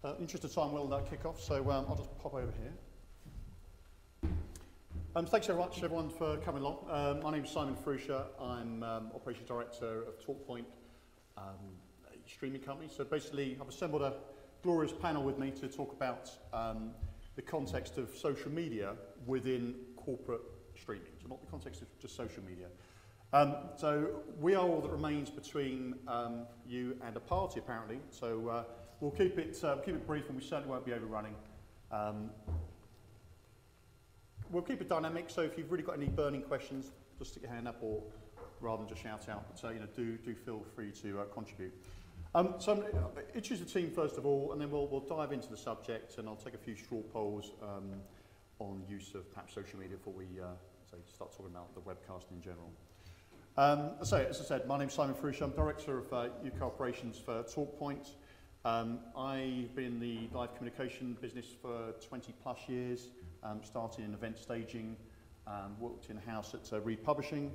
In the interest of time, we'll kick off, so I'll just pop over here. Thanks very much, everyone, for coming along. My name's Simon Fruscia. I'm Operations Director of TalkPoint, a streaming company. So basically, I've assembled a glorious panel with me to talk about the context of social media within corporate streaming, so not the context of just social media. So we are all that remains between you and a party, apparently. So we'll keep it brief, and we certainly won't be overrunning. We'll keep it dynamic. So if you've really got any burning questions, just stick your hand up, or rather than just shout out. But do feel free to contribute. So I'm introduce the team first of all, and then we'll dive into the subject, and I'll take a few straw polls on use of perhaps social media before we start talking about the webcast in general. So, as I said, my name's Simon Fruscia. I'm Director of UK Operations for TalkPoint. I've been in the live communication business for 20 plus years, started in event staging, worked in-house at Reed Publishing,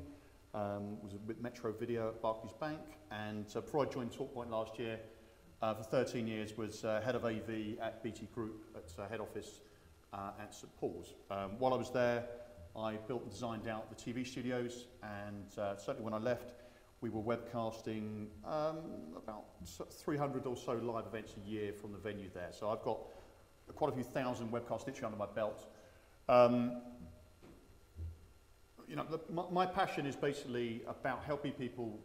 was with Metro Video at Barclays Bank, and before I joined TalkPoint last year, for 13 years was head of AV at BT Group at head office at St Paul's. While I was there, I built and designed out the TV studios, and certainly when I left, we were webcasting about 300 or so live events a year from the venue there. So I've got quite a few thousand webcasts literally under my belt. My passion is basically about helping people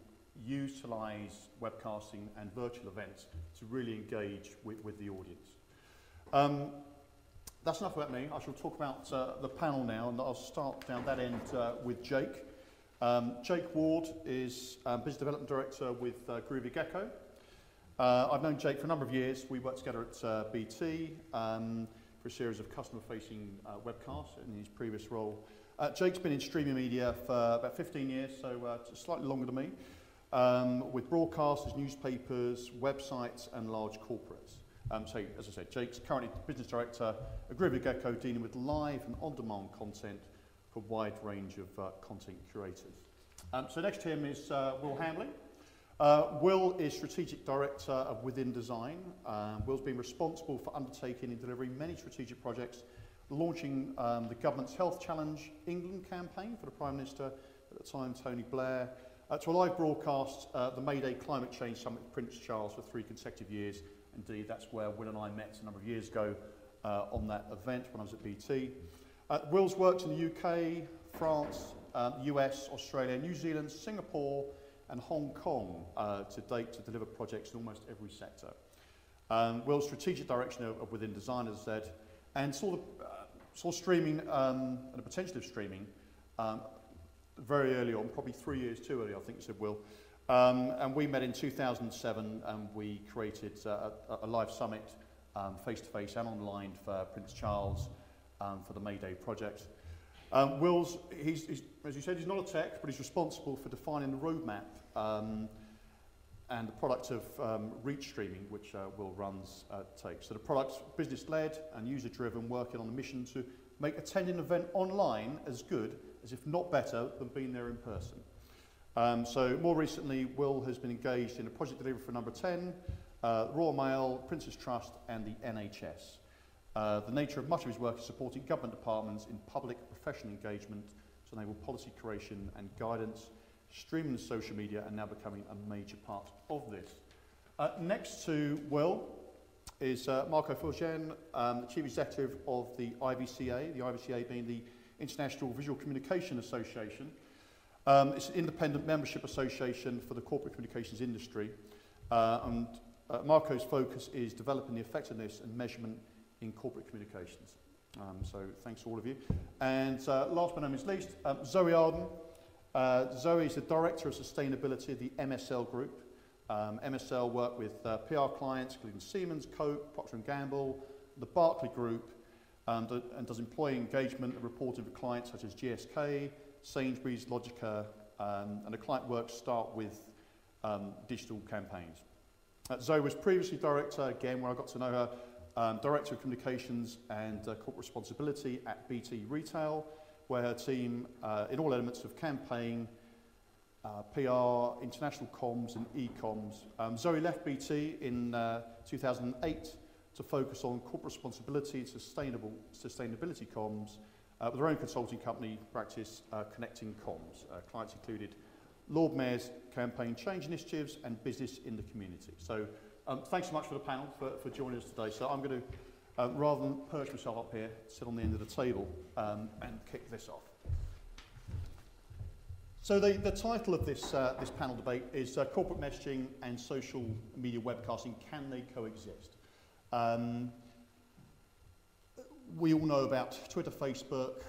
utilise webcasting and virtual events to really engage with the audience. That's enough about me. I shall talk about the panel now, and I'll start down that end with Jake. Jake Ward is Business Development Director with Groovy Gecko. I've known Jake for a number of years. We worked together at BT for a series of customer-facing webcasts in his previous role. Jake's been in streaming media for about 15 years, so slightly longer than me, with broadcasters, newspapers, websites, and large corporates. So, as I said, Jake's currently Business Director at Groovy Gecko, dealing with live and on-demand content for a wide range of content curators. So next to him is Will Hamley. Will is Strategic Director of Within Design. Will's been responsible for undertaking and delivering many strategic projects, launching the government's Health Challenge England campaign for the Prime Minister at the time, Tony Blair, to a live broadcast, the Mayday Climate Change Summit in Prince Charles for 3 consecutive years. Indeed, that's where Will and I met a number of years ago on that event when I was at BT. Will's worked in the UK, France, US, Australia, New Zealand, Singapore, and Hong Kong to date to deliver projects in almost every sector. Will's strategic direction of Within Design, as I said, and saw streaming and the potential of streaming very early on, probably 3 years too early, I think, said Will. And we met in 2007, and we created a live summit, face-to-face and online for Prince Charles for the Mayday project. Will's, as you said, he's not a tech, but he's responsible for defining the roadmap and the product of reach streaming, which Will runs takes. So the product's business-led and user-driven, working on a mission to make attending an event online as good, as if not better, than being there in person. So more recently, Will has been engaged in a project delivery for Number 10, Royal Mail, Prince's Trust, and the NHS. The nature of much of his work is supporting government departments in public professional engagement to enable policy creation and guidance. Streaming and social media are now becoming a major part of this. Next to Will is Marco Fulgen, the Chief Executive of the IVCA, the IVCA being the International Visual Communication Association. It's an independent membership association for the corporate communications industry, and Marco's focus is developing the effectiveness and measurement in corporate communications. So thanks to all of you. And last but not least, Zoe Arden. Zoe is the Director of Sustainability of the MSL Group. MSL work with PR clients, including Siemens, Coke, Procter & Gamble, the Barclay Group, and does employee engagement and reporting for clients such as GSK, Sainsbury's, Logica, and the client work start with digital campaigns. Zoe was previously Director, again, where I got to know her, Director of Communications and Corporate Responsibility at BT Retail, where her team, in all elements of campaign, PR, international comms and e-comms. Zoe left BT in 2008 to focus on corporate responsibility and sustainability comms with their own consulting company practice, Connecting Comms. Clients included Lord Mayor's campaign change initiatives and business in the community. So thanks so much for the panel for joining us today. So I'm going to, rather than perch myself up here, sit on the end of the table and kick this off. So the title of this panel debate is Corporate Messaging and Social Media Webcasting, Can They Coexist? We all know about Twitter, Facebook,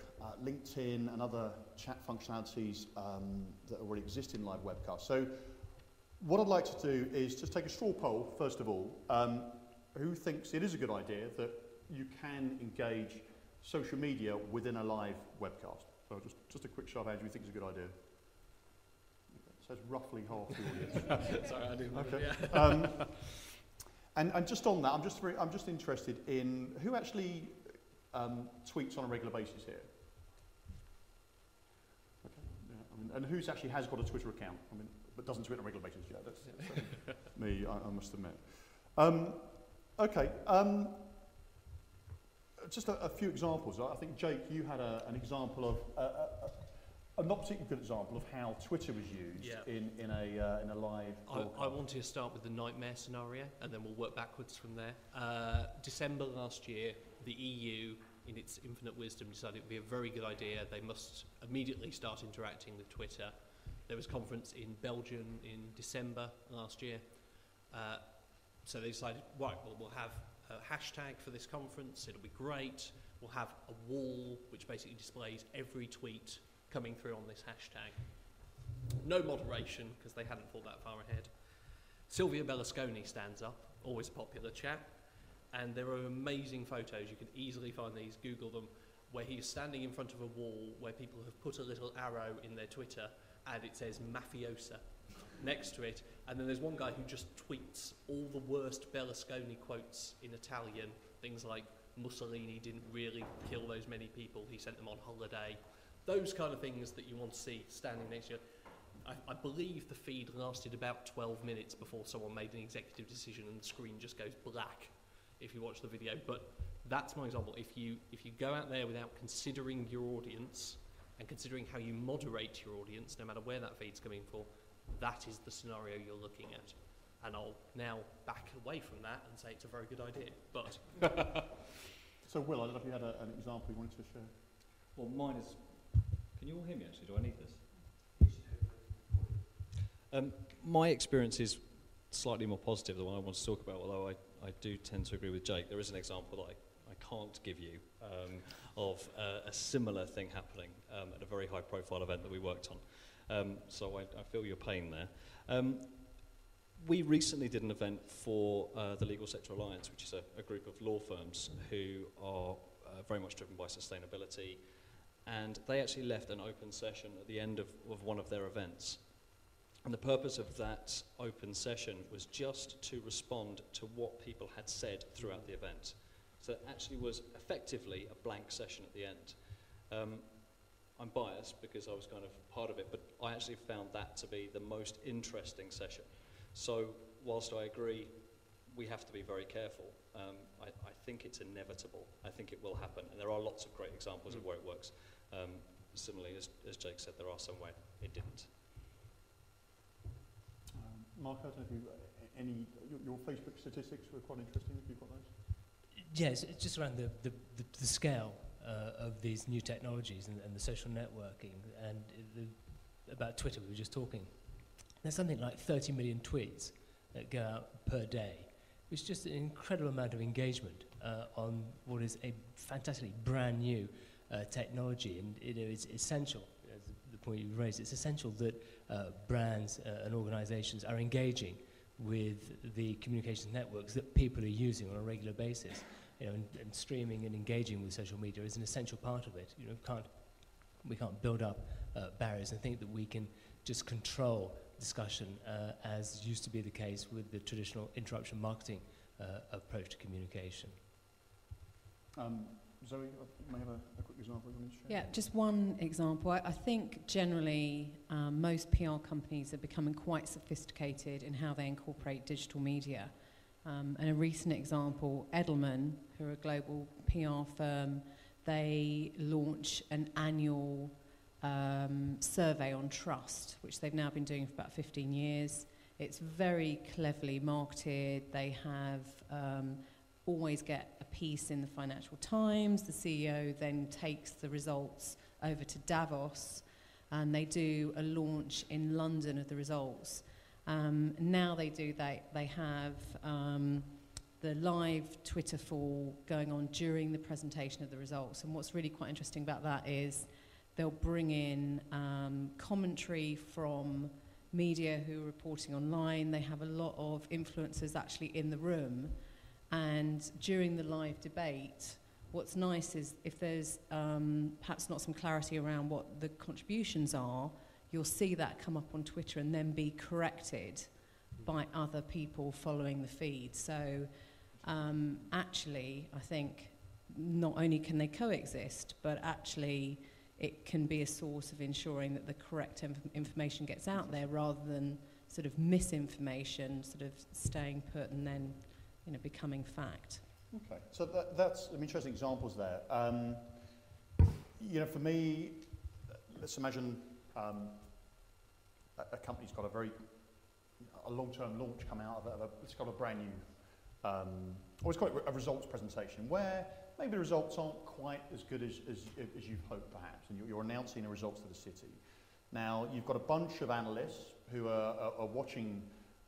LinkedIn and other chat functionalities that already exist in live webcasts. So what I'd like to do is just take a straw poll, first of all, who thinks it is a good idea that you can engage social media within a live webcast? So just a quick show of hands, who thinks it's a good idea? So it's roughly half the audience. Sorry, I didn't. Okay. Yeah. And just on that, I'm just interested in who actually tweets on a regular basis here. Okay. Yeah, I mean, and who's actually has got a Twitter account? I mean, but doesn't tweet on a regular basis. Yeah, that's me. I must admit. Okay. Just a few examples. I think Jake, you had an example of. A not particularly good example of how Twitter was used in a live broadcast. I wanted to start with the nightmare scenario, and then we'll work backwards from there. December last year, the EU, in its infinite wisdom, decided it would be a very good idea. They must immediately start interacting with Twitter. There was a conference in Belgium in December last year. So they decided, right, well, we'll have a hashtag for this conference. It'll be great. We'll have a wall which basically displays every tweet coming through on this hashtag. No moderation, because they hadn't thought that far ahead. Silvio Berlusconi stands up, always a popular chap, and there are amazing photos. You can easily find these, Google them, where he's standing in front of a wall where people have put a little arrow in their Twitter and it says mafiosa next to it, and then there's one guy who just tweets all the worst Berlusconi quotes in Italian, things like Mussolini didn't really kill those many people, he sent them on holiday. Those kind of things that you want to see standing next to you. I believe the feed lasted about 12 minutes before someone made an executive decision and the screen just goes black if you watch the video. But that's my example. If you go out there without considering your audience and considering how you moderate your audience, no matter where that feed's coming from, that is the scenario you're looking at. And I'll now back away from that and say it's a very good idea. But So Will, I don't know if you had an example you wanted to share. Well, mine is... Can you all hear me, actually? Do I need this? My experience is slightly more positive than what I want to talk about, although I do tend to agree with Jake. There is an example that I can't give you of a similar thing happening at a very high-profile event that we worked on. So I feel your pain there. We recently did an event for the Legal Sector Alliance, which is a group of law firms who are very much driven by sustainability, and they actually left an open session at the end of one of their events. And the purpose of that open session was just to respond to what people had said throughout the event. So it actually was effectively a blank session at the end. I'm biased because I was kind of part of it, but I actually found that to be the most interesting session. So whilst I agree we have to be very careful, I think it's inevitable. I think it will happen, and there are lots of great examples of where it works. Similarly, as Jake said, there are some where it didn't. Mark, I don't know if your Facebook statistics were quite interesting, if you've got those. Yes, it's just around the scale of these new technologies and the social networking, and about Twitter we were just talking. There's something like 30 million tweets that go out per day, which is just an incredible amount of engagement on what is a fantastically brand new technology, and it's essential, as the point you raised, it's essential that brands and organizations are engaging with the communications networks that people are using on a regular basis. You know, and streaming and engaging with social media is an essential part of it. You know, we can't build up barriers and think that we can just control discussion as used to be the case with the traditional interruption marketing approach to communication. Zoe, you may have a quick example you want to share? Yeah, just one example. I think generally most PR companies are becoming quite sophisticated in how they incorporate digital media. And a recent example, Edelman, who are a global PR firm, they launch an annual survey on trust, which they've now been doing for about 15 years. It's very cleverly marketed. They have always get a piece in the Financial Times. The CEO then takes the results over to Davos, and they do a launch in London of the results. Now they have the live Twitter fall going on during the presentation of the results. And what's really quite interesting about that is they'll bring in commentary from media who are reporting online. They have a lot of influencers actually in the room. And during the live debate, what's nice is if there's perhaps not some clarity around what the contributions are, you'll see that come up on Twitter and then be corrected by other people following the feed. So actually, I think not only can they coexist, but actually it can be a source of ensuring that the correct information gets out there rather than sort of misinformation sort of staying put and then becoming fact. Okay, so that's some interesting examples there. For me, let's imagine a company's got a long-term launch come out of it. It's got a brand new, or it's got a results presentation where maybe the results aren't quite as good as you've hoped, perhaps, and you're announcing the results to the city. Now, you've got a bunch of analysts who are watching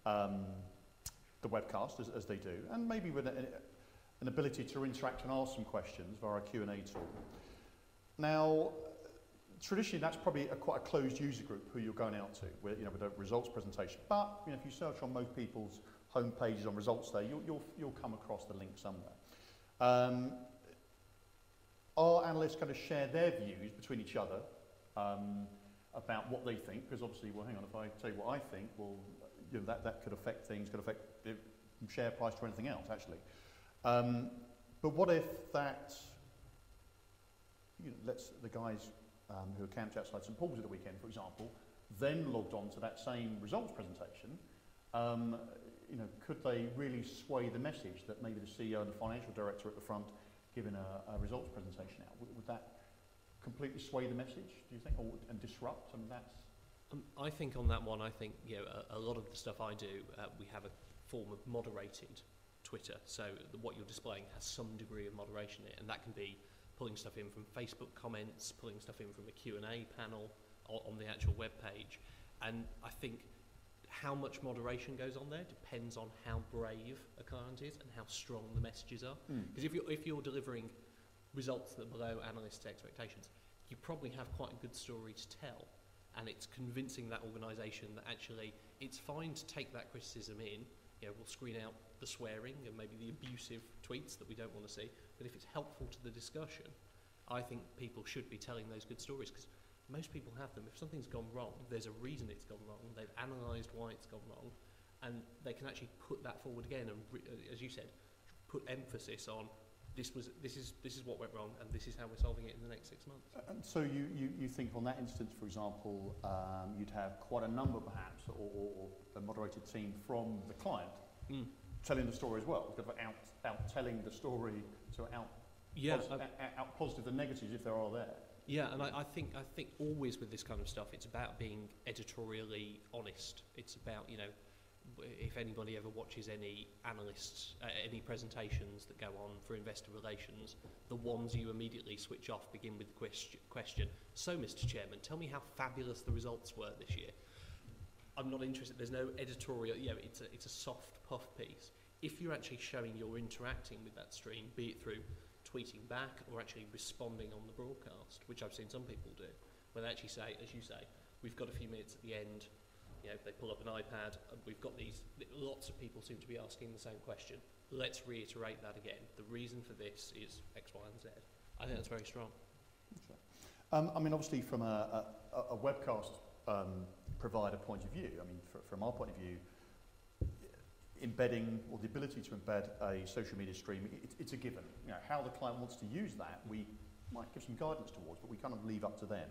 the webcast as they do, and maybe with an ability to interact and ask some questions via a Q&A tool. Now, traditionally, that's probably quite a closed user group who you're going out to with a results presentation. But if you search on most people's home pages on results day, you'll come across the link somewhere. Are analysts going to share their views between each other about what they think? Because obviously, well, hang on, if I tell you what I think, well, that could affect things, could affect the share price to anything else, actually. But what if that, let's the guys who are camped outside St Paul's at the weekend, for example, then logged on to that same results presentation, could they really sway the message that maybe the CEO and the financial director at the front giving a results presentation out? Would that completely sway the message, do you think, and disrupt? I mean, that's... I think on that one, a lot of the stuff I do, we have a form of moderated Twitter. So what you're displaying has some degree of moderation in it, and that can be pulling stuff in from Facebook comments, pulling stuff in from a Q&A panel on the actual web page. And I think how much moderation goes on there depends on how brave a client is and how strong the messages are. Because if you're delivering results that are below analysts' expectations, you probably have quite a good story to tell. And it's convincing that organisation that actually it's fine to take that criticism in. We'll screen out the swearing and maybe the abusive tweets that we don't want to see. But if it's helpful to the discussion, I think people should be telling those good stories, because most people have them. If something's gone wrong, there's a reason it's gone wrong. They've analysed why it's gone wrong, and they can actually put that forward again and, as you said, put emphasis on this is what went wrong, and this is how we're solving it in the next 6 months. And so you think on that instance, for example, you'd have quite a number perhaps, or a moderated team from the client telling the story as well, kind of out telling the story, so out positive and negatives if there are there. Yeah, and I think always with this kind of stuff, it's about being editorially honest. It's about, if anybody ever watches any analysts, any presentations that go on for investor relations, the ones you immediately switch off begin with the question, so Mr. Chairman, tell me how fabulous the results were this year. I'm not interested, there's no editorial, it's a soft puff piece. If you're actually showing you're interacting with that stream, be it through tweeting back or actually responding on the broadcast, which I've seen some people do, where they actually say, as you say, we've got a few minutes at the end, they pull up an iPad, and we've got lots of people seem to be asking the same question. Let's reiterate that again. The reason for this is X, Y, and Z. I think that's very strong. Okay. Obviously from a webcast provider point of view, from our point of view, embedding, or the ability to embed a social media stream, it's a given. How the client wants to use that, we might give some guidance towards, but we kind of leave up to them.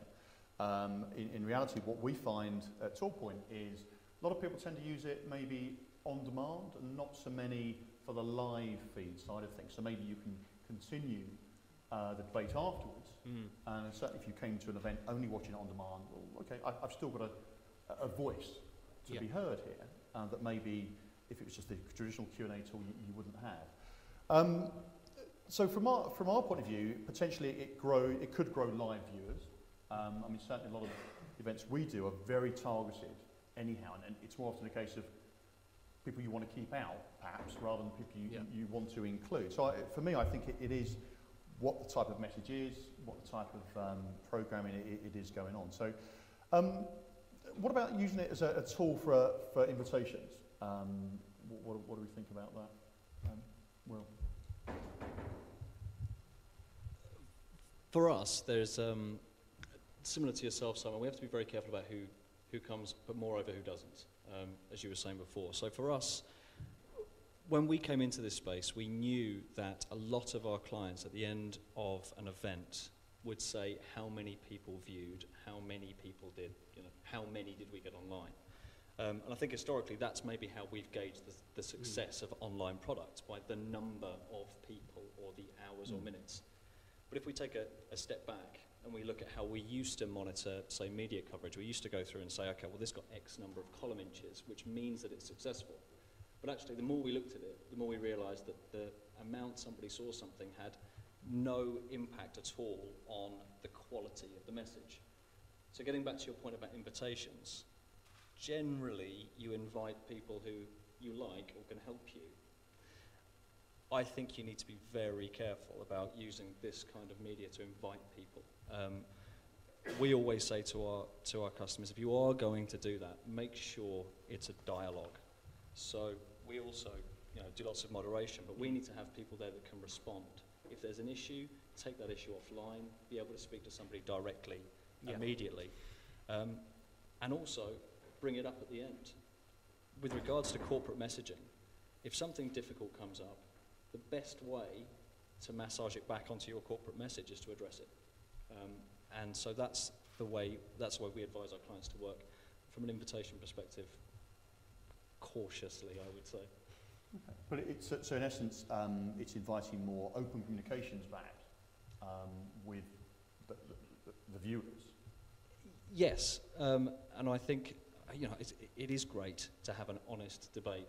In reality, what we find at Toolpoint is a lot of people tend to use it maybe on demand and not so many for the live feed side of things. So maybe you can continue the debate afterwards. And certainly if you came to an event only watching it on demand, well, okay, I've still got a voice to be heard here that maybe if it was just the traditional Q&A tool you wouldn't have. So from our point of view, potentially it could grow live viewers. I mean, certainly a lot of events we do are very targeted anyhow, and it's more often a case of people you want to keep out, perhaps, rather than people you want to include. So for me, I think it is what the type of message is, what the type of programming it is going on. So what about using it as a tool for invitations? What do we think about that? Will? For us, there's, similar to yourself, Simon, we have to be very careful about who comes, but moreover who doesn't, as you were saying before. So for us, when we came into this space, we knew that a lot of our clients at the end of an event would say how many people viewed, how many people did, how many did we get online. And I think historically that's maybe how we've gauged the success of online products, by the number of people or the hours or minutes. But if we take a step back and we look at how we used to monitor, say, media coverage, we used to go through and say, okay, well, this got X number of column inches, which means that it's successful. But actually, the more we looked at it, the more we realised that the amount somebody saw something had no impact at all on the quality of the message. So getting back to your point about invitations, generally you invite people who you like or can help you. I think you need to be very careful about using this kind of media to invite people. We always say to our customers, if you are going to do that, make sure it's a dialogue. So we also do lots of moderation, but we need to have people there that can respond. If there's an issue, take that issue offline, be able to speak to somebody directly, immediately. And also bring it up at the end. With regards to corporate messaging, if something difficult comes up, the best way to massage it back onto your corporate message is to address it. And so that's the way we advise our clients to work. From an invitation perspective, cautiously, I would say. Okay. But so in essence, it's inviting more open communications back with the viewers. Yes, and I think it is great to have an honest debate,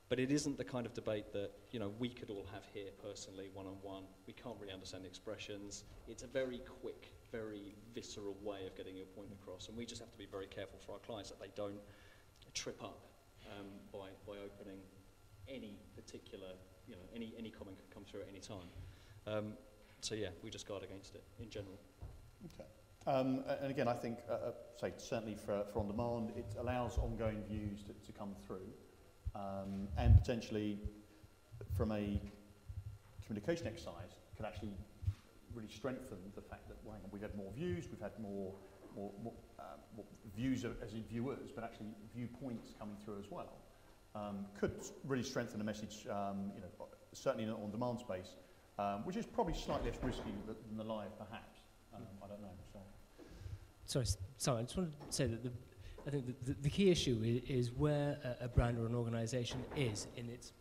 but it isn't the kind of debate that we could all have here personally, one-on-one. We can't really understand the expressions. It's a very quick, very visceral way of getting your point across, and we just have to be very careful for our clients that they don't trip up by opening any particular, any comment could come through at any time. So yeah, we just guard against it in general. Okay. And again, I think, certainly for on demand, it allows ongoing views to come through. And potentially, from a communication exercise, can actually really strengthen the fact that we've had more views, we've had more views as in viewers, but actually viewpoints coming through as well. Could really strengthen the message, certainly in an on-demand space, which is probably slightly less risky than the live, perhaps. I don't know. Sorry, I just wanted to say that I think the key issue is where a brand or an organisation is in its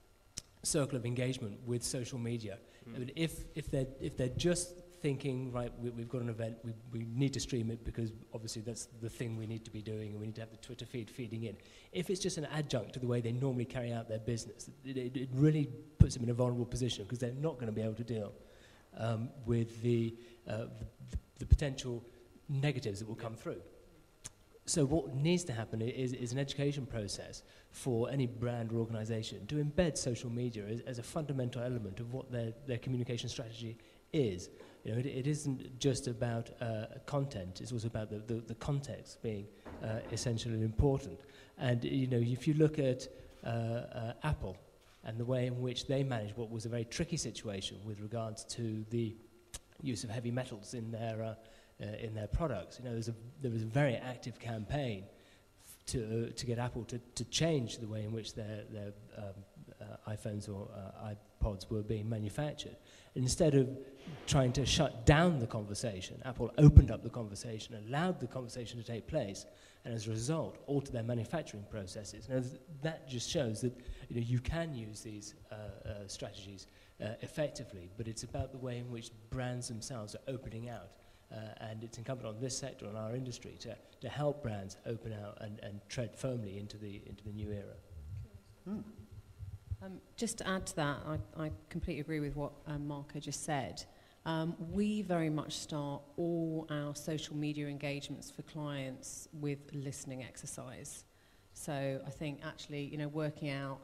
circle of engagement with social media. I mean, if they're just thinking, right, we've got an event, we need to stream it because obviously that's the thing we need to be doing, and we need to have the Twitter feed feeding in. If it's just an adjunct to the way they normally carry out their business, it really puts them in a vulnerable position because they're not going to be able to deal with the potential negatives that will come through. So what needs to happen is an education process for any brand or organisation to embed social media as a fundamental element of what their communication strategy is. It isn't just about content, it's also about the context being essentially important. And if you look at Apple and the way in which they managed what was a very tricky situation with regards to the use of heavy metals in their products, there was a very active campaign to get Apple to change the way in which their iPhones or iPods were being manufactured. Instead of trying to shut down the conversation, Apple opened up the conversation, allowed the conversation to take place, and as a result, altered their manufacturing processes. Now, that just shows that you can use these strategies effectively, but it's about the way in which brands themselves are opening out. And it's incumbent on this sector, on our industry, to help brands open out and tread firmly into the new era. Just to add to that, I completely agree with what Marco just said. We very much start all our social media engagements for clients with listening exercise. So I think actually, working out,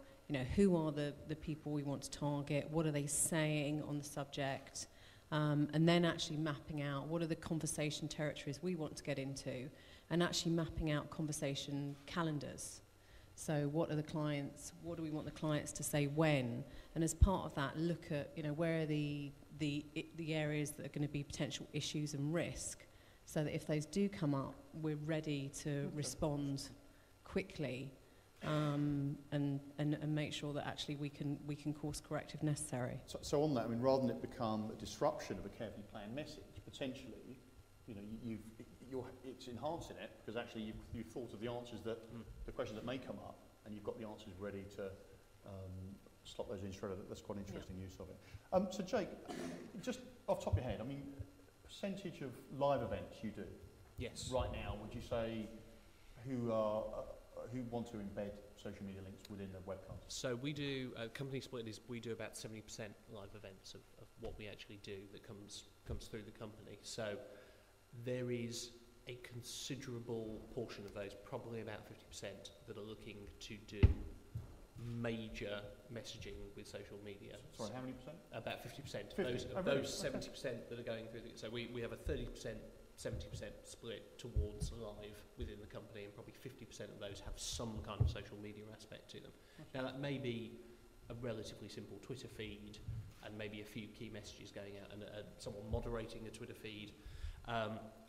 who are the people we want to target, what are they saying on the subject, and then actually mapping out what are the conversation territories we want to get into, and actually mapping out conversation calendars. So what do we want the clients to say when? And as part of that, look at, where are the areas that are going to be potential issues and risk, so that if those do come up, we're ready to respond quickly, and make sure that actually we can course correct if necessary. So on that, rather than it become a disruption of a carefully planned message, potentially, it's enhancing it, because actually you've thought of the answers the questions that may come up, and you've got the answers ready to slot those in straight away. That's quite an interesting use of it. So Jake, just off the top of your head, percentage of live events you do? Yes. Right now, would you say who want to embed social media links within the webcast? So we do, company split is we do about 70% live events of what we actually do that comes through the company. So there is a considerable portion of those, probably about 50%, that are looking to do major messaging with social media. Sorry, how many percent? About 50%. 50. Those 70% that are going through. So we have a 30%, 70% split towards live within the company, and probably 50% of those have some kind of social media aspect to them. Now that may be a relatively simple Twitter feed, and maybe a few key messages going out, and someone moderating a Twitter feed.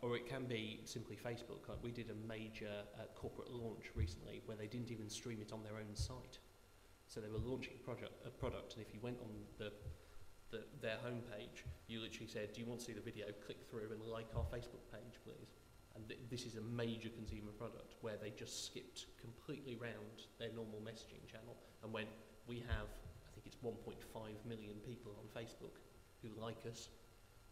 Or it can be simply Facebook. Like we did a major corporate launch recently where they didn't even stream it on their own site. So they were launching a product, and if you went on their homepage, you literally said, "Do you want to see the video? Click through and like our Facebook page, please." And this is a major consumer product where they just skipped completely round their normal messaging channel and went, "We have, I think it's 1.5 million people on Facebook who like us.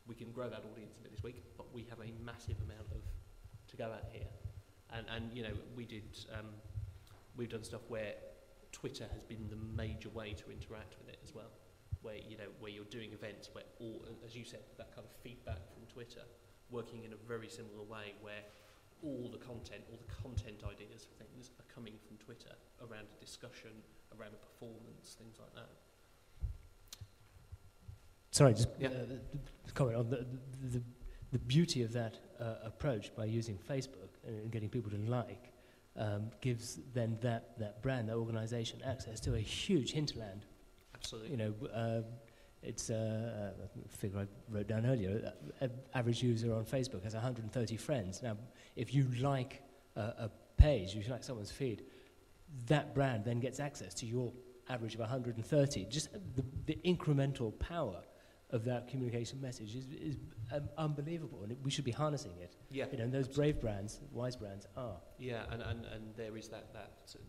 We can grow that audience a bit this week, but we have a massive amount to go at here." And we've done stuff where Twitter has been the major way to interact with it as well, where you're doing events where all, as you said, that kind of feedback from Twitter working in a very similar way, where all the content ideas for things are coming from Twitter around a discussion, around a performance, things like that. Sorry, just comment on the beauty of that approach by using Facebook and getting people to like gives then that brand, that organisation, access to a huge hinterland. Absolutely. It's a figure I wrote down earlier. An average user on Facebook has 130 friends. Now, if you like a page, if you like someone's feed, that brand then gets access to your average of 130. Just the incremental power of that communication message is unbelievable, and we should be harnessing it. Yeah. And those brave brands, wise brands are. Yeah, and there is that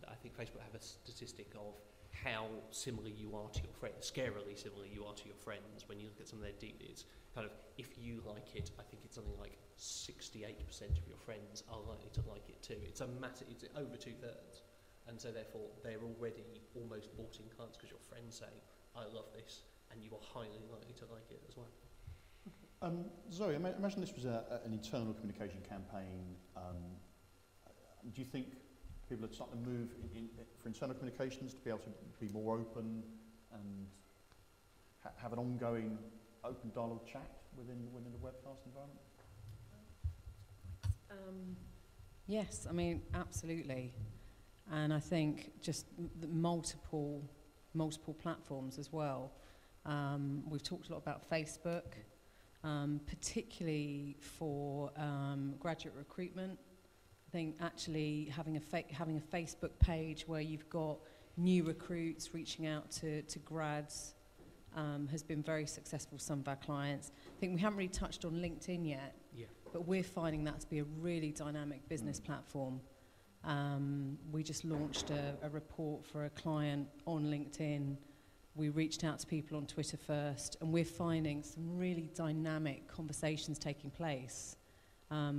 I think Facebook have a statistic of how similar you are to your friends, scarily similar you are to your friends when you look at some of their deep. It's kind of, if you like it, I think it's something like 68% of your friends are likely to like it too. It's it's over 2/3, and so therefore they're already almost bought in clients because your friends say, "I love this," and you are highly likely to like it as well. Zoe, imagine this was an internal communication campaign. Do you think people are starting to move for internal communications to be able to be more open and have an ongoing open dialogue chat within the webcast environment? Yes, absolutely. And I think just the multiple platforms as well. We've talked a lot about Facebook, particularly for graduate recruitment. I think actually having a Facebook page where you've got new recruits, reaching out to grads, has been very successful for some of our clients. I think we haven't really touched on LinkedIn yet, but we're finding that to be a really dynamic business platform. We just launched a report for a client on LinkedIn. We reached out to people on Twitter first, and we're finding some really dynamic conversations taking place.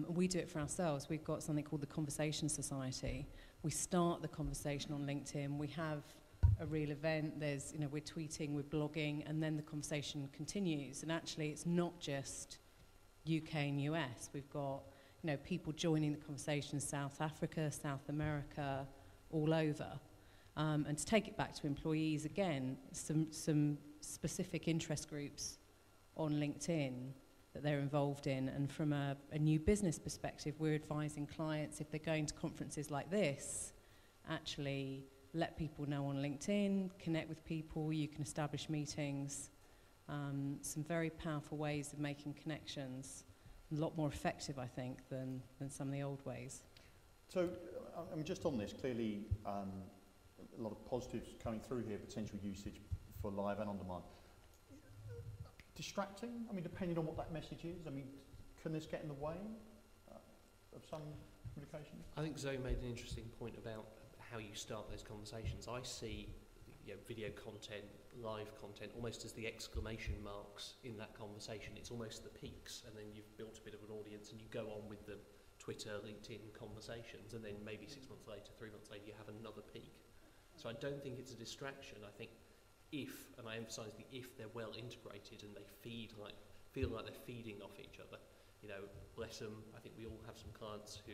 We do it for ourselves. We've got something called the Conversation Society. We start the conversation on LinkedIn. We have a real event. There's, we're tweeting, we're blogging, and then the conversation continues. And actually, it's not just UK and US. We've got, people joining the conversation, South Africa, South America, all over. And to take it back to employees, again, some specific interest groups on LinkedIn that they're involved in. And from a new business perspective, we're advising clients, if they're going to conferences like this, actually let people know on LinkedIn, connect with people, you can establish meetings. Some very powerful ways of making connections, a lot more effective, I think, than some of the old ways. So, just on this, clearly a lot of positives coming through here, potential usage for live and on demand. Distracting? Depending on what that message is, can this get in the way of some communication? I think Zoe made an interesting point about how you start those conversations. I see video content, live content, almost as the exclamation marks in that conversation. It's almost the peaks, and then you've built a bit of an audience, and you go on with the Twitter, LinkedIn conversations, and then maybe 6 months later, 3 months later, you have another peak. So I don't think it's a distraction. I think if, and I emphasise the if, they're well integrated and they feel like they're feeding off each other. Bless them. I think we all have some clients who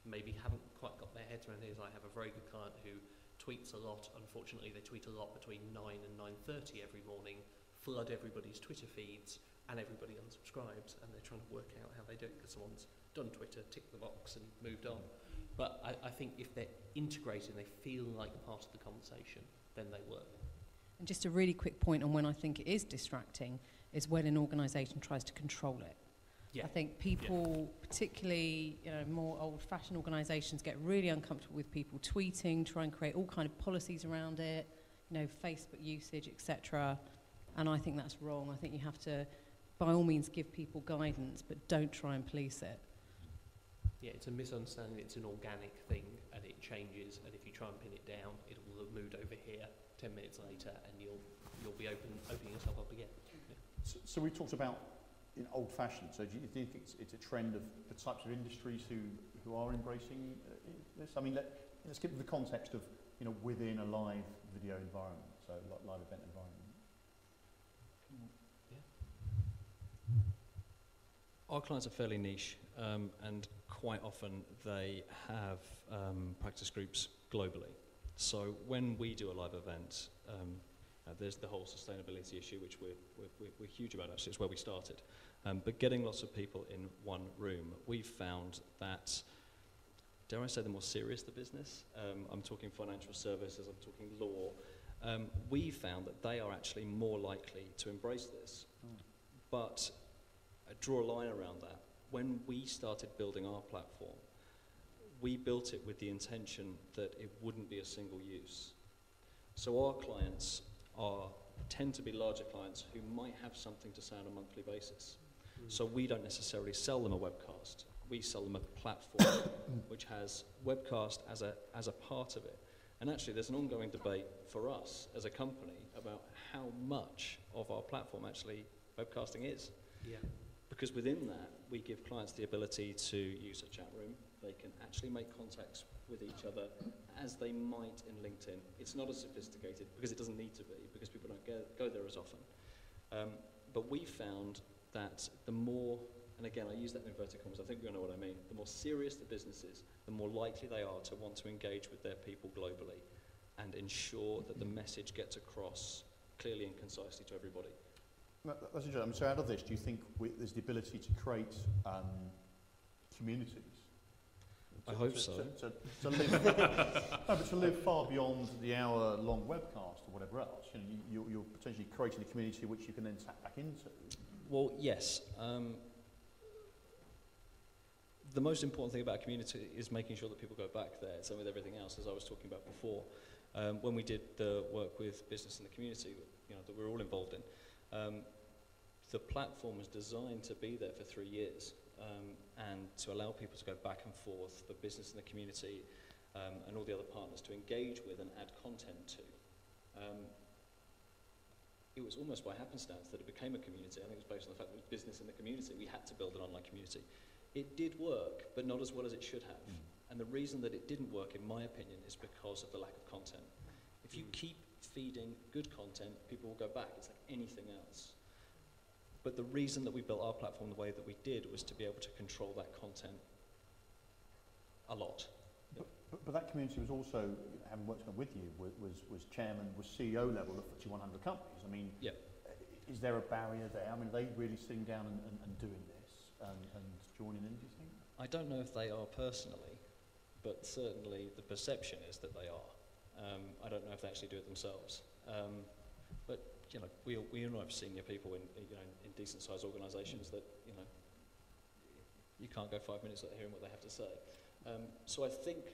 maybe haven't quite got their heads around it. I have a very good client who tweets a lot. Unfortunately, they tweet a lot between 9 and 9:30 every morning, flood everybody's Twitter feeds, and everybody unsubscribes, and they're trying to work out how they do it because someone's done Twitter, ticked the box, and moved on. But I think if they're integrated and they feel like part of the conversation, then they work. And just a really quick point on when I think it is distracting is when an organisation tries to control it. Yeah. I think people, particularly more old-fashioned organisations, get really uncomfortable with people tweeting, try and create all kind of policies around it, Facebook usage, etc. And I think that's wrong. I think you have to, by all means, give people guidance, but don't try and police it. Yeah, it's a misunderstanding. It's an organic thing, and it changes. And if you try and pin it down, it will have moved over here 10 minutes later, and you'll be opening yourself up again. Yeah. So we talked about old-fashioned. So do you think it's a trend of the types of industries who are embracing this? Let's give the context of within a live video environment, so live event environment. Yeah. Our clients are fairly niche, and quite often they have practice groups globally. So when we do a live event, there's the whole sustainability issue, which we're huge about, actually. It's where we started. But getting lots of people in one room, we've found that, dare I say, the more serious the business, I'm talking financial services, I'm talking law, we found that they are actually more likely to embrace this. But I draw a line around that. When we started building our platform, we built it with the intention that it wouldn't be a single use. So our clients tend to be larger clients who might have something to say on a monthly basis. So we don't necessarily sell them a webcast. We sell them a platform which has webcast as a part of it. And actually there's an ongoing debate for us as a company about how much of our platform actually webcasting is. Yeah. Because within that, we give clients the ability to use a chat room. They can actually make contacts with each other as they might in LinkedIn. It's not as sophisticated because it doesn't need to be, because people don't go there as often. But we found that the more, and again, I use that in inverted commas, I think we all know what I mean, the more serious the business is, the more likely they are to want to engage with their people globally and ensure that the message gets across clearly and concisely to everybody. That's interesting. So out of this, do you think there's the ability to create communities? I hope so. To live, to live far beyond the hour-long webcast or whatever else. You're potentially creating a community which you can then tap back into. Well, yes. The most important thing about a community is making sure that people go back there. Same with everything else, as I was talking about before. When we did the work with business in the community, that we're all involved in, the platform was designed to be there for 3 years and to allow people to go back and forth, for business in the community and all the other partners to engage with and add content to. It was almost by happenstance that it became a community. I think it was based on the fact that it was business in the community. We had to build an online community. It did work, but not as well as it should have. And the reason that it didn't work, in my opinion, is because of the lack of content. If you keep feeding good content, people will go back. It's like anything else. But the reason that we built our platform the way that we did was to be able to control that content a lot. But that community was also, having worked with you, was chairman, was CEO level of FTSE 100 companies. I mean, is there a barrier there? I mean, are they really sitting down and doing this and joining in, do you think? I don't know if they are personally, but certainly the perception is that they are. I don't know if they actually do it themselves. But we all have senior people in decent sized organisations that you can't go 5 minutes without hearing what they have to say. So I think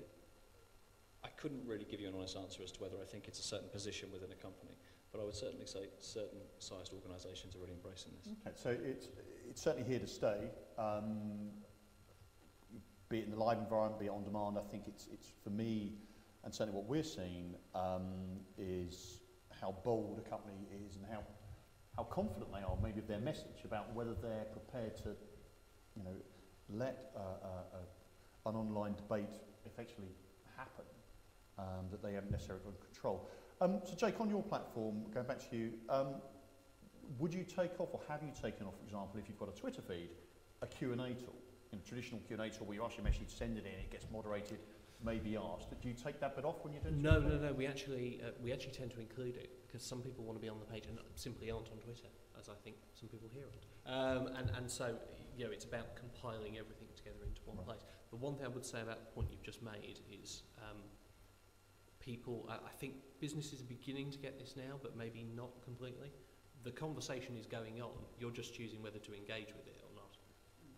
I couldn't really give you an honest answer as to whether I think it's a certain position within a company, but I would certainly say certain sized organisations are really embracing this. Okay, so it's certainly here to stay. Be it in the live environment, be it on demand. I think it's for me, and certainly what we're seeing is how bold a company is and how confident they are, maybe of their message, about whether they're prepared to, let an online debate effectively happen that they haven't necessarily got control. So Jake, on your platform, going back to you, would you take off, or have you taken off, for example, if you've got a Twitter feed, a Q&A tool, traditional Q&A tool where you ask your message, send it in, it gets moderated, may be asked. Do you take that bit off when you're doing No. We actually tend to include it because some people want to be on the page and simply aren't on Twitter, as I think some people here aren't. And so it's about compiling everything together into one place. The one thing I would say about the point you've just made is people. I think businesses are beginning to get this now, but maybe not completely. The conversation is going on. You're just choosing whether to engage with it or not.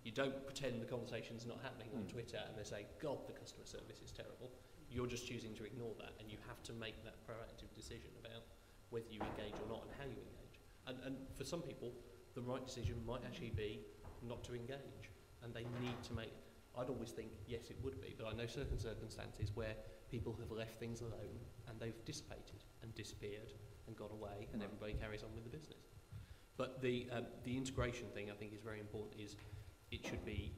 You don't pretend the conversation's not happening on Twitter and they say, God, the customer service is terrible. You're just choosing to ignore that, and you have to make that proactive decision about whether you engage or not and how you engage. And for some people, the right decision might actually be not to engage, and they need to make. I'd always think, yes, it would be, but I know certain circumstances where people have left things alone and they've dissipated and disappeared and gone away, and everybody carries on with the business. But the integration thing I think is very important. Is it should be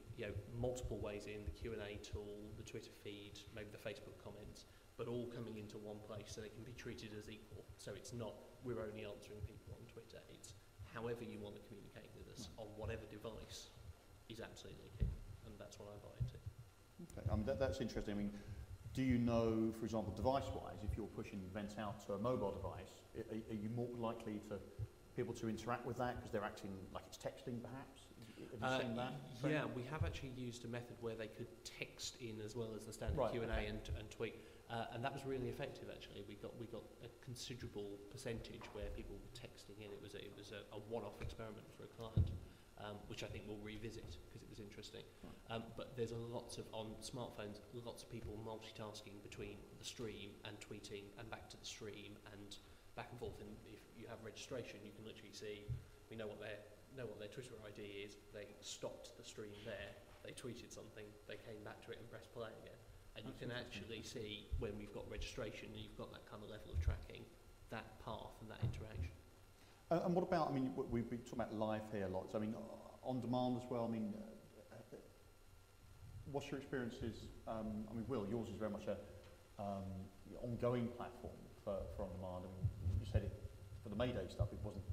multiple ways in, the Q&A tool, the Twitter feed, maybe the Facebook comments, but all coming into one place so they can be treated as equal. So it's not we're only answering people on Twitter. It's however you want to communicate with us on whatever device is absolutely key, and that's what I buy into. Okay, I mean that's interesting. I mean, do you know, for example, device-wise, if you're pushing events out to a mobile device, are you more likely to people to interact with that because they're acting like it's texting, perhaps? Have you seen that? Yeah, we have actually used a method where they could text in as well as the standard Q&A and tweet, and that was really effective. Actually, we got a considerable percentage where people were texting in. It was a one-off experiment for a client, which I think we'll revisit because it was interesting. But there's lots of on smartphones, lots of people multitasking between the stream and tweeting and back to the stream and back and forth. And if you have registration, you can literally see we know what their Twitter ID is. They stopped the stream there. They tweeted something. They came back to it and pressed play again. And you can actually see when we've got registration, and you've got that kind of level of tracking, that path and that interaction. And what about? I mean, we've been talking about live here a lot. So I mean, on demand as well. I mean, what's your experiences? I mean, Will, yours is very much a ongoing platform for on demand. I mean, you said it for the Mayday stuff. It wasn't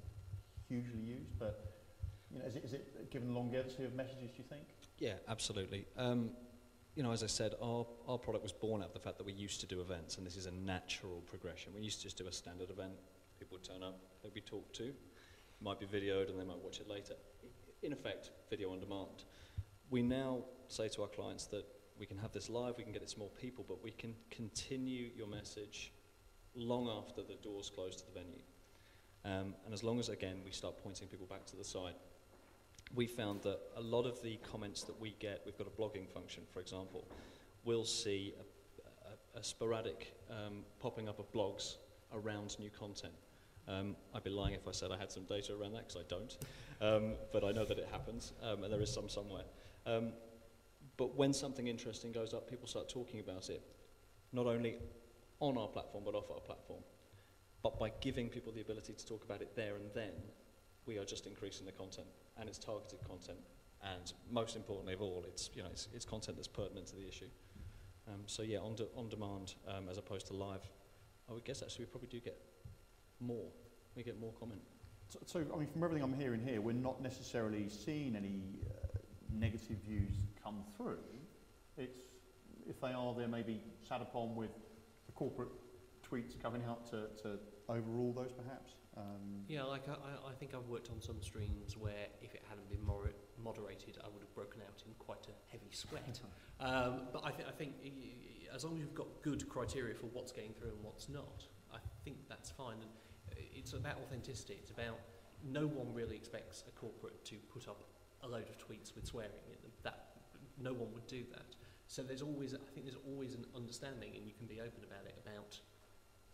hugely used, but is it given longevity of messages, do you think? Yeah, absolutely. As I said, our product was born out of the fact that we used to do events, and this is a natural progression. We used to just do a standard event. People would turn up, they'd be talked to, might be videoed, and they might watch it later. In effect, video on demand. We now say to our clients that we can have this live, we can get it to more people, but we can continue your message long after the doors close to the venue. And as long as, again, we start pointing people back to the site, we found that a lot of the comments that we get, we've got a blogging function, for example, we'll see a sporadic popping up of blogs around new content. I'd be lying if I said I had some data around that, because I don't, but I know that it happens, and there is some somewhere. But when something interesting goes up, people start talking about it, not only on our platform, but off our platform. But by giving people the ability to talk about it there and then, we are just increasing the content, and it's targeted content. And most importantly of all, it's content that's pertinent to the issue. So yeah, on demand as opposed to live. I would guess actually we probably do get more. We get more comment. So I mean, from everything I'm hearing here, we're not necessarily seeing any negative views come through. It's, if they are, they're maybe sat upon with the corporate tweets coming out to overrule those perhaps. Yeah, like I think I've worked on some streams where if it hadn't been moderated, I would have broken out in quite a heavy sweat. But I think as long as you've got good criteria for what's getting through and what's not, I think that's fine. And it's about authenticity. It's about no one really expects a corporate to put up a load of tweets with swearing in them. That no one would do that. So I think there's always an understanding, and you can be open about it. About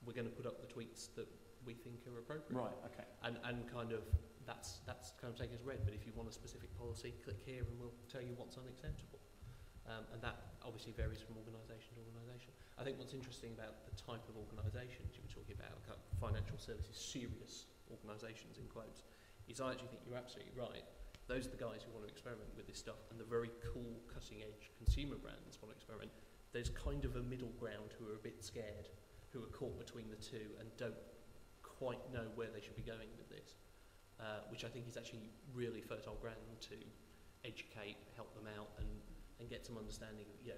we're going to put up the tweets that we think are appropriate. Right. Okay. And kind of that's kind of taken as read. But if you want a specific policy, click here, and we'll tell you what's unacceptable. And that obviously varies from organisation to organisation. I think what's interesting about the type of organisations you were talking about, kind of financial services, serious organisations in quotes, is I actually think you're absolutely right. Those are the guys who want to experiment with this stuff, and the very cool, cutting-edge consumer brands want to experiment. There's kind of a middle ground who are a bit scared, who are caught between the two and don't quite know where they should be going with this, which I think is actually really fertile ground to educate, help them out, and get some understanding. You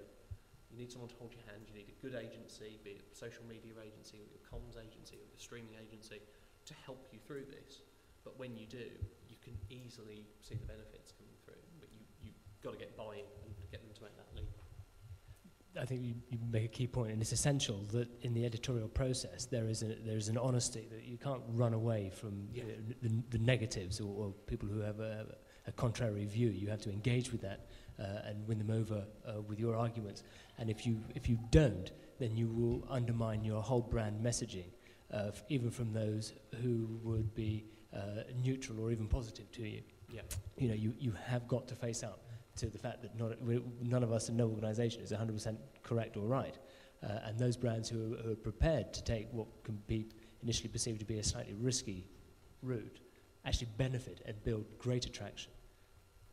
need someone to hold your hand. You need a good agency, be it a social media agency or your comms agency or your streaming agency, to help you through this. But when you do, you can easily see the benefits coming through. But you've got to get buy-in and get them to make that leap. I think you make a key point, and it's essential that in the editorial process there is an honesty, that you can't run away from the negatives or people who have a contrary view. You have to engage with that and win them over with your arguments. And if you don't, then you will undermine your whole brand messaging, even from those who would be neutral or even positive to you. Yeah. You have got to face up to the fact that none of us in no organisation is 100% correct or right. And those brands who are prepared to take what can be initially perceived to be a slightly risky route actually benefit and build greater traction.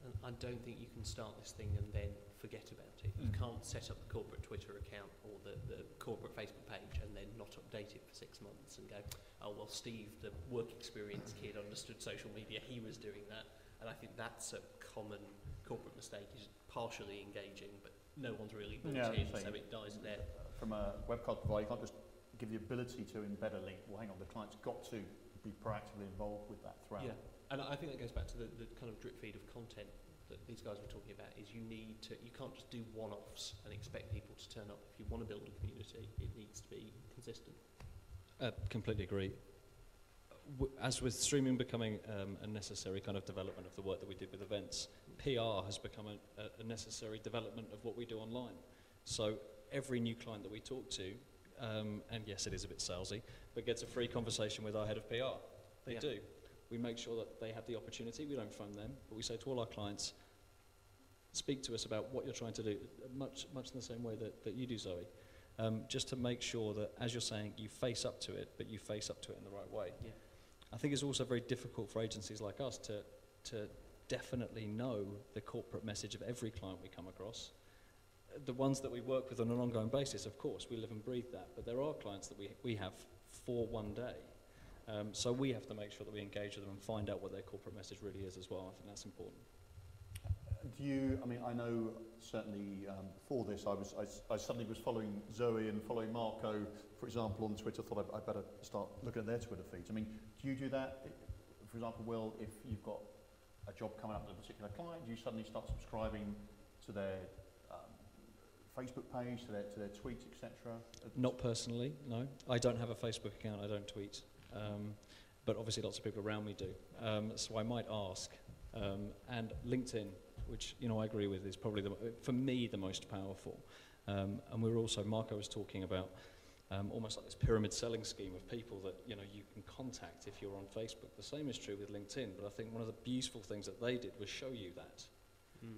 And I don't think you can start this thing and then forget about it. You can't set up the corporate Twitter account or the corporate Facebook page and then not update it for 6 months and go, oh, well, Steve, the work experience kid, understood social media, he was doing that. And I think that's a common corporate mistake, is partially engaging, but no one's really bought in, so it dies there. From a webcast provider, you can't just give the ability to embed a link. Well, hang on, the client's got to be proactively involved with that throughout. Yeah, and I think that goes back to the kind of drip feed of content that these guys were talking about, is you can't just do one-offs and expect people to turn up. If you want to build a community, it needs to be consistent. Completely agree. As with streaming becoming a necessary kind of development of the work that we did with events, PR has become a necessary development of what we do online. So every new client that we talk to, and yes, it is a bit salesy, but gets a free conversation with our head of PR. They do. We make sure that they have the opportunity. We don't phone them, but we say to all our clients, speak to us about what you're trying to do, much in the same way that you do, Zoe. Just to make sure that, as you're saying, you face up to it, but you face up to it in the right way. Yeah. I think it's also very difficult for agencies like us to definitely know the corporate message of every client we come across. The ones that we work with on an ongoing basis, of course, we live and breathe that, but there are clients that we have for one day. So we have to make sure that we engage with them and find out what their corporate message really is as well. I think that's important. I know certainly for this, I suddenly was following Zoe and following Marco, for example, on Twitter. I thought I'd better start looking at their Twitter feeds. I mean, do you do that? For example, Will, if you've got a job coming up with a particular client, do you suddenly start subscribing to their Facebook page, to their tweets, etc.? Not personally, no. I don't have a Facebook account. I don't tweet. But obviously lots of people around me do. So I might ask. And LinkedIn, which I agree with, is probably for me the most powerful. And we were also, Marco was talking about almost like this pyramid selling scheme of people that you can contact if you're on Facebook. The same is true with LinkedIn, but I think one of the beautiful things that they did was show you that.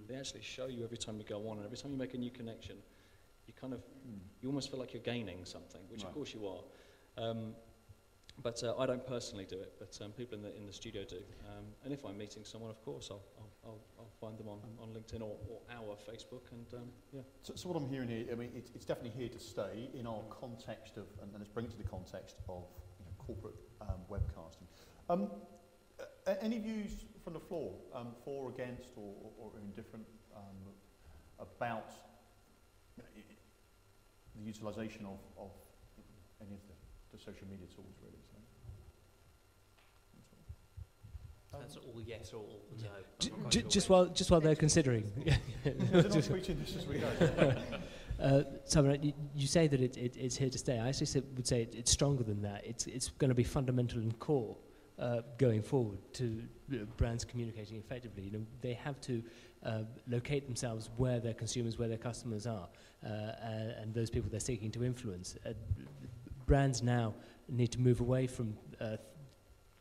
They actually show you every time you go on, and every time you make a new connection, you kind of, you almost feel like you're gaining something, which of course you are. But I don't personally do it, but people in the studio do. And if I'm meeting someone, of course, I'll find them on LinkedIn or our Facebook, and yeah. So what I'm hearing here, I mean, it's definitely here to stay in our context of, and let's bring it to the context of corporate webcasting. Any views from the floor, for, against, or indifferent, about the utilisation of any of the social media tools, really? So. That's all yes or all no. Just while they're considering. Just tweeting this as we go. Simon, you say that it's here to stay. I actually would say it's stronger than that. It's going to be fundamental and core going forward to brands communicating effectively. They have to locate themselves where their consumers, where their customers are, and those people they're seeking to influence. Brands now need to move away from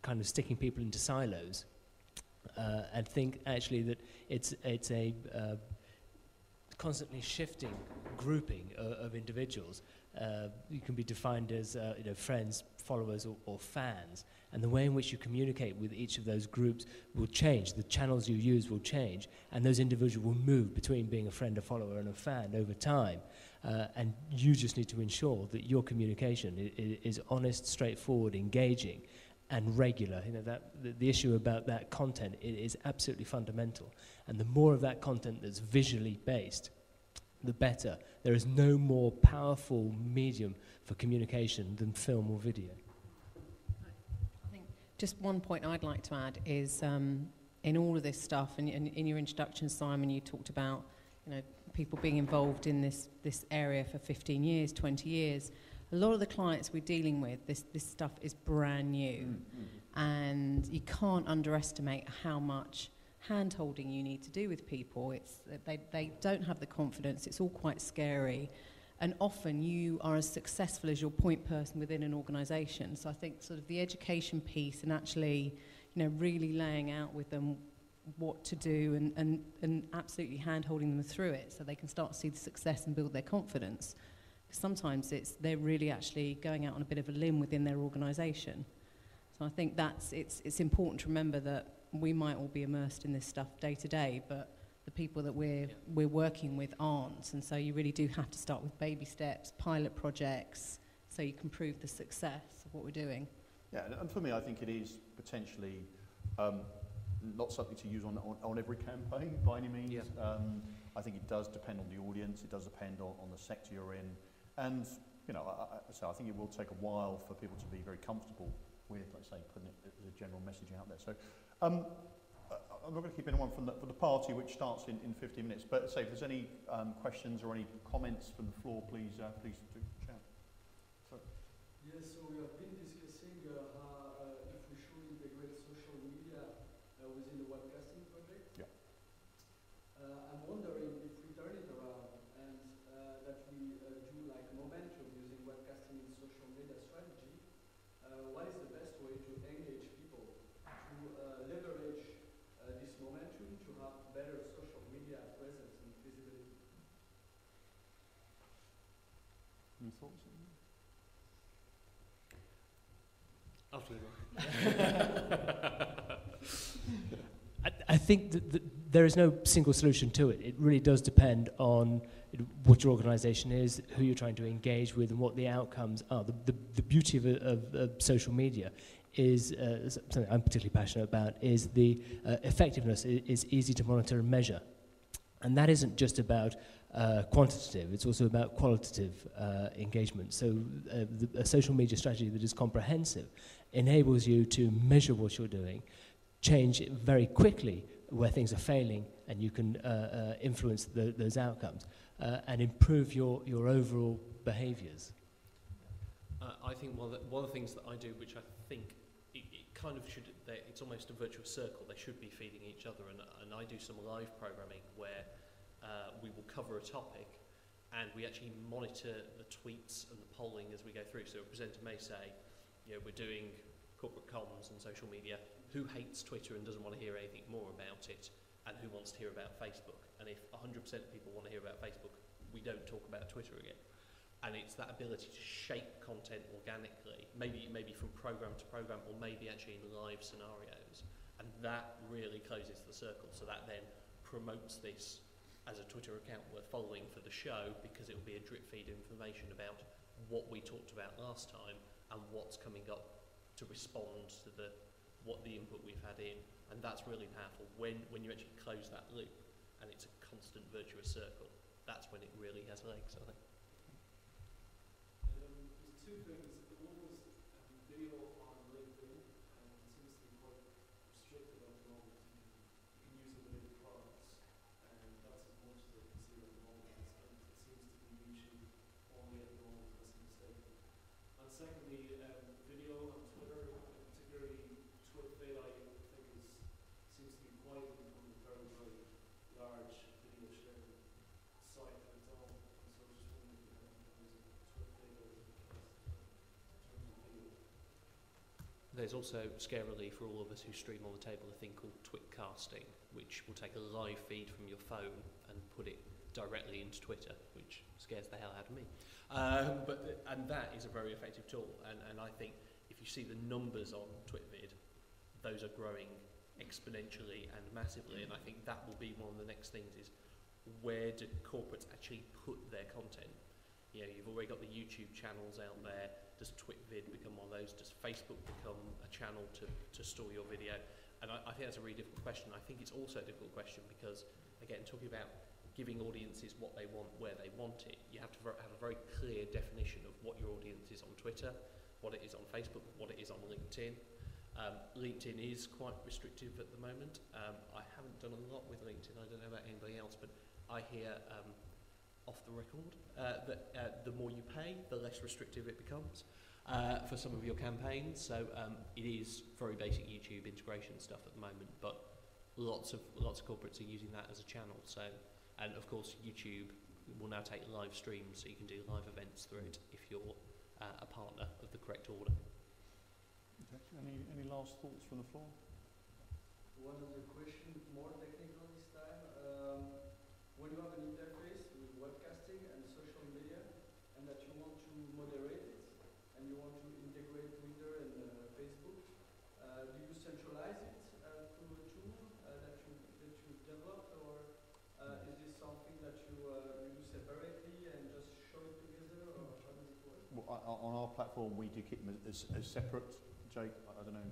kind of sticking people into silos and think actually that it's a constantly shifting grouping of individuals. You can be defined as friends, followers, or fans, and the way in which you communicate with each of those groups will change. The channels you use will change, and those individuals will move between being a friend, a follower, and a fan over time. And you just need to ensure that your communication is honest, straightforward, engaging, and regular. The issue about that content is absolutely fundamental. And the more of that content that's visually based, the better. There is no more powerful medium for communication than film or video. I think just one point I'd like to add is in all of this stuff, and in your introduction, Simon, you talked about people being involved in this area for 15 years, 20 years. A lot of the clients we're dealing with, this stuff is brand new, and you can't underestimate how much hand-holding you need to do with people. They don't have the confidence. It's all quite scary, and often you are as successful as your point person within an organisation. So I think sort of the education piece and actually, really laying out with them what to do and absolutely hand-holding them through it so they can start to see the success and build their confidence. Sometimes they're really actually going out on a bit of a limb within their organisation. So I think it's important to remember that we might all be immersed in this stuff day to day, but the people that we're working with aren't. And so you really do have to start with baby steps, pilot projects, so you can prove the success of what we're doing. Yeah, and for me, I think it is potentially not something to use on every campaign by any means. Yeah. I think it does depend on the audience. It does depend on the sector you're in. And, so I think it will take a while for people to be very comfortable with, let's say, putting it as a general messaging out there. So I'm not going to keep anyone from the party, which starts in 15 minutes. But say, if there's any questions or any comments from the floor, please do chat. So. Yes, so we have been discussing how if we should integrate social media within the webcasting project. Yeah. I'm wondering if we turn it around and that we do like momentum using webcasting in social media strategy. What is the best way to engage people to leverage this momentum to have better social media presence and visibility? Any thoughts? After you. I think that there is no single solution to it. It really does depend on what your organisation is, who you're trying to engage with, and what the outcomes are. The beauty of social media is something I'm particularly passionate about, is the effectiveness is easy to monitor and measure. And that isn't just about quantitative, it's also about qualitative engagement. So a social media strategy that is comprehensive enables you to measure what you're doing, change very quickly where things are failing, and you can influence those outcomes and improve your overall behaviours. I think one of the things that I do, which I think it kind of should, it's almost a virtuous circle. They should be feeding each other, and I do some live programming where we will cover a topic, and we actually monitor the tweets and the polling as we go through. So a presenter may say, you know, we're doing corporate comms and social media. Who hates Twitter and doesn't want to hear anything more about it? And who wants to hear about Facebook? And if 100% of people want to hear about Facebook, we don't talk about Twitter again. And it's that ability to shape content organically, maybe from program to program, or maybe actually in live scenarios. And that really closes the circle. So that then promotes this as a Twitter account worth following for the show, because it will be a drip feed information about what we talked about last time and what's coming up to respond to what the input we've had in. And that's really powerful when you actually close that loop and it's a constant virtuous circle. That's when it really has legs, I think. There's two things. One was video on LinkedIn, and it seems to be quite restricted at the moment. You can use it within products, and that's as much as I can see at the moment. It seems to be reaching only at the moment, unless I'm mistaken. And secondly, video on Twitter, particularly TwitVid, I think seems to be quite becoming a very, very large video sharing site of its own. And so I was just wondering if you had any TwitVid or in terms of video. There's also, scarily for all of us who stream on the table, a thing called Twitcasting, which will take a live feed from your phone and put it directly into Twitter, which scares the hell out of me. And that is a very effective tool. And I think if you see the numbers on TwitVid, those are growing exponentially and massively. And I think that will be one of the next things is, where do corporates actually put their content? You know, you've already got the YouTube channels out there. Does TwitVid become one of those? Does Facebook become a channel to store your video? And I think that's a really difficult question. I think it's also a difficult question because, again, talking about giving audiences what they want, where they want it, you have to have a very clear definition of what your audience is on Twitter, what it is on Facebook, what it is on LinkedIn. LinkedIn is quite restrictive at the moment. I haven't done a lot with LinkedIn. I don't know about anybody else, but I hear off the record that the more you pay, the less restrictive it becomes for some of your campaigns. So it is very basic YouTube integration stuff at the moment, but lots of corporates are using that as a channel. So, and of course YouTube will now take live streams, so you can do live events through it if you're a partner of the correct order. Okay. Any last thoughts from the floor? One other question, more technical this time. When you have an interface with webcasting and social media, and that you want to moderate it, and you want to integrate Twitter and Facebook, do you centralize it through a tool that you've developed, or is this something that you do separately and just show it together, or how does it work? Well, on our platform, we do keep them as separate. Jake, I don't know.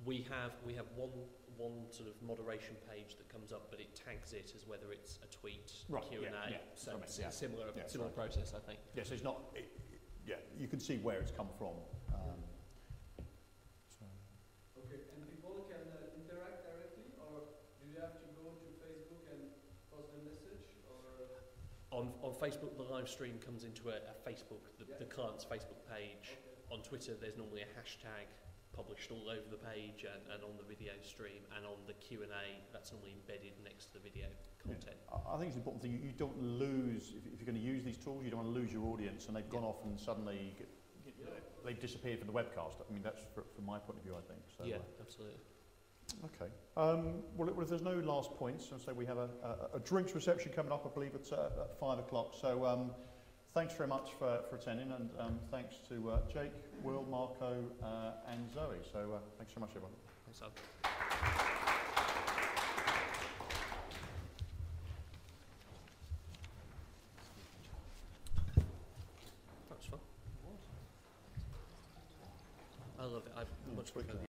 We have one sort of moderation page that comes up, but it tags it as whether it's a tweet, Q&A. So it's a similar process, I think. Yes, it's not. You can see where it's come from. Okay, and people can interact directly, or do you have to go to Facebook and post a message, or? On Facebook, the live stream comes into a Facebook, the client's Facebook page. Okay. On Twitter, there's normally a hashtag published all over the page and on the video stream, and on the Q&A that's normally embedded next to the video content. Yeah. I think it's an important thing. You don't lose, if you're going to use these tools, you don't want to lose your audience and they've gone off and suddenly they've disappeared from the webcast. I mean, that's from my point of view, I think. So, yeah, absolutely. Okay. Well, if there's no last points, I'll say we have a drinks reception coming up, I believe, at 5 o'clock. So thanks very much for attending, and thanks to Jake, Will, Marco, and Zoe. So thanks so much, everyone. Thanks, Sam. That was fun. I love it. I much prefer